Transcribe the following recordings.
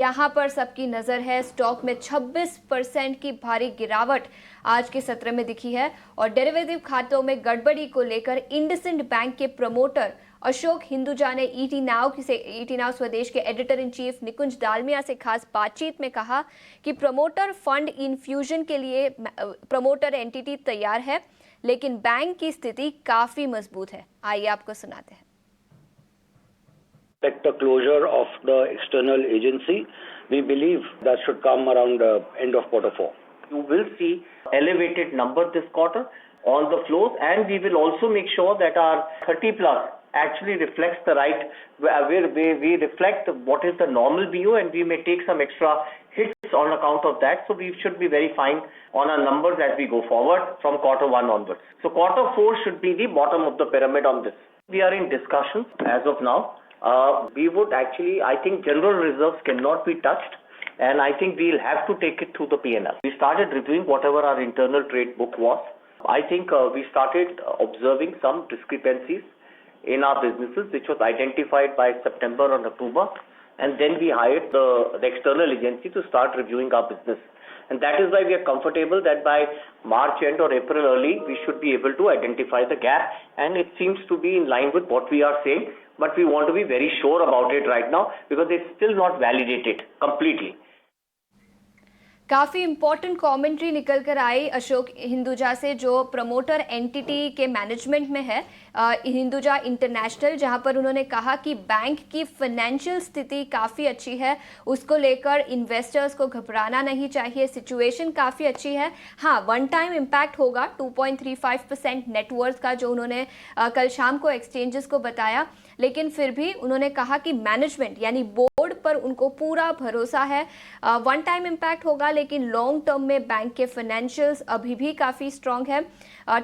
यहाँ पर सबकी नज़र है, स्टॉक में 26% की भारी गिरावट आज के सत्र में दिखी है और डेरिवेटिव खातों में गड़बड़ी को लेकर इंडसइंड बैंक के प्रमोटर अशोक हिंदुजा ने ईटी नाउ स्वदेश के एडिटर इन चीफ निकुंज दालमिया से खास बातचीत में कहा कि प्रमोटर फंड इन्फ्यूजन के लिए प्रमोटर एंटिटी तैयार है, लेकिन बैंक की स्थिति काफी मजबूत है। आइए आपको सुनाते हैं। The closure of the external agency, we believe that should come around end of quarter 4. You will see elevated number this quarter on the flows, and we will also make sure that our 30 plus actually reflects the right where we reflect what is the normal BO, and we may take some extra hits on account of that. So we should be very fine on our numbers as we go forward from quarter 1 onwards. So quarter 4 should be the bottom of the pyramid on this. We are in discussions as of now. We would actually, I think general reserves cannot be touched, and I think we'll have to take it through the P&L. We started reviewing whatever our internal trade book was. I think we started observing some discrepancies in our businesses, which was identified by September or October, and then we hired the external agency to start reviewing our business. And that is why we are comfortable that by March end or April early, we should be able to identify the gap, and it seems to be in line with what we are saying. But we want to be very sure about it right now because it's still not validated completely. काफ़ी important commentary निकल कर आई अशोक हिंदुजा से, जो promoter entity के management में है, Hinduja international, जहां पर उन्होंने कहा कि बैंक की फाइनेंशियल स्थिति काफ़ी अच्छी है, उसको लेकर इन्वेस्टर्स को घबराना नहीं चाहिए, सिचुएशन काफ़ी अच्छी है। हाँ, वन टाइम इम्पैक्ट होगा 2.35% नेटवर्थ का, जो उन्होंने कल शाम को एक्सचेंजेस को बताया, लेकिन फिर भी उन्होंने कहा कि मैनेजमेंट यानी बोर्ड पर उनको पूरा भरोसा है। वन टाइम इम्पैक्ट होगा, लेकिन लॉन्ग टर्म में बैंक के फाइनेंशियल्स अभी भी काफ़ी स्ट्रांग है।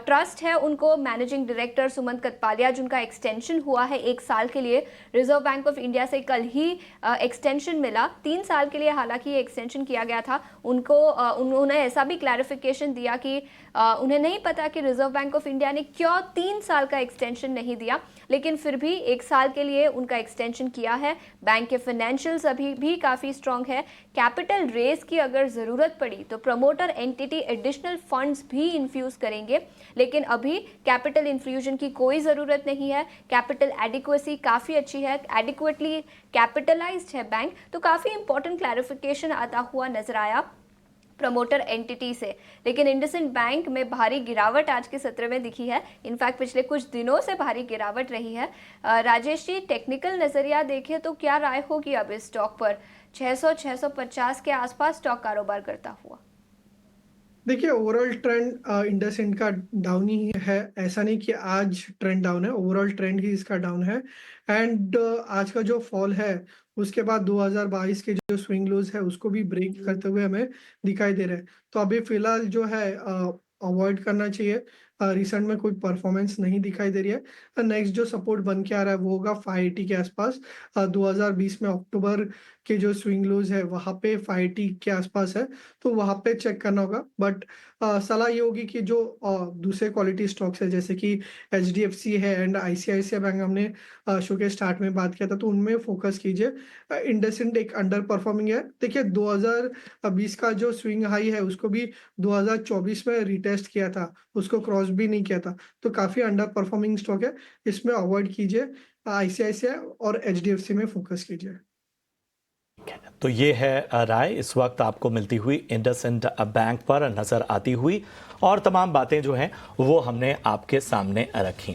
ट्रस्ट है उनको। मैनेजिंग डायरेक्टर सुमंत कटपालिया, जिनका एक्सटेंशन हुआ है 1 साल के लिए, रिजर्व बैंक ऑफ इंडिया से कल ही एक्सटेंशन मिला। 3 साल के लिए हालांकि ये एक्सटेंशन किया गया था। उन्होंने ऐसा भी क्लैरिफिकेशन दिया कि उन्हें नहीं पता कि रिजर्व बैंक ऑफ इंडिया ने क्यों 3 साल का एक्सटेंशन नहीं दिया, लेकिन फिर भी 1 साल के लिए उनका एक्सटेंशन किया है। बैंक के फाइनेंशियल्स अभी भी काफ़ी स्ट्रांग है। कैपिटल रेज की अगर ज़रूरत पड़ी तो प्रमोटर एंटिटी एडिशनल फंड्स भी इन्फ्यूज़ करेंगे, लेकिन अभी कैपिटल इन्फ्यूजन की कोई ज़रूरत नहीं है। कैपिटल एडिक्वेसी काफ़ी अच्छी है, एडिक्वेटली कैपिटलाइज्ड है बैंक। तो काफ़ी इंपॉर्टेंट क्लैरिफिकेशन आता हुआ नजर आया प्रमोटर एंटिटी से। लेकिन इंडसइंड बैंक में भारी गिरावट आज के सत्र में दिखी है। इनफैक्ट पिछले कुछ दिनों से भारी गिरावट रही है। राजेश जी, टेक्निकल नज़रिया देखें तो क्या राय होगी अब इस स्टॉक पर? 600-650 के आसपास स्टॉक कारोबार करता हुआ। देखिए, ओवरऑल ट्रेंड इंडसइंड का डाउन ही है। ऐसा नहीं कि आज ट्रेंड डाउन है, ओवरऑल ट्रेंड ही इसका डाउन है। एंड आज का जो फॉल है उसके बाद 2022 के जो स्विंग लोज है उसको भी ब्रेक करते हुए हमें दिखाई दे रहा है। तो अभी फिलहाल जो है अवॉइड करना चाहिए। रिसेंट में कोई परफॉर्मेंस नहीं दिखाई दे रही है। नेक्स्ट जो सपोर्ट बन के आ रहा है वो होगा 580 के आसपास। 2020 में अक्टूबर के जो स्विंग लोज है वहाँ पे 580 के आसपास है, तो वहाँ पे चेक करना होगा। बट सलाह ये होगी कि जो दूसरे क्वालिटी स्टॉक्स है जैसे कि HDFC है एंड ICICI बैंक, हमने शो के स्टार्ट में बात किया था, तो उनमें फोकस कीजिए। इंडसइंड एक अंडर परफॉर्मिंग है। देखिए, 2020 का जो स्विंग हाई है उसको भी 2024 में रिटेस्ट किया था, उसको क्रॉस भी नहीं किया था, तो काफी अंडर परफॉर्मिंग स्टॉक है, इसमें अवॉइड कीजिए। ICICI और HDFC में फोकस कीजिए। तो ये है राय इस वक्त आपको मिलती हुई इंडसइंड बैंक पर नजर आती हुई, और तमाम बातें जो हैं वो हमने आपके सामने रखी।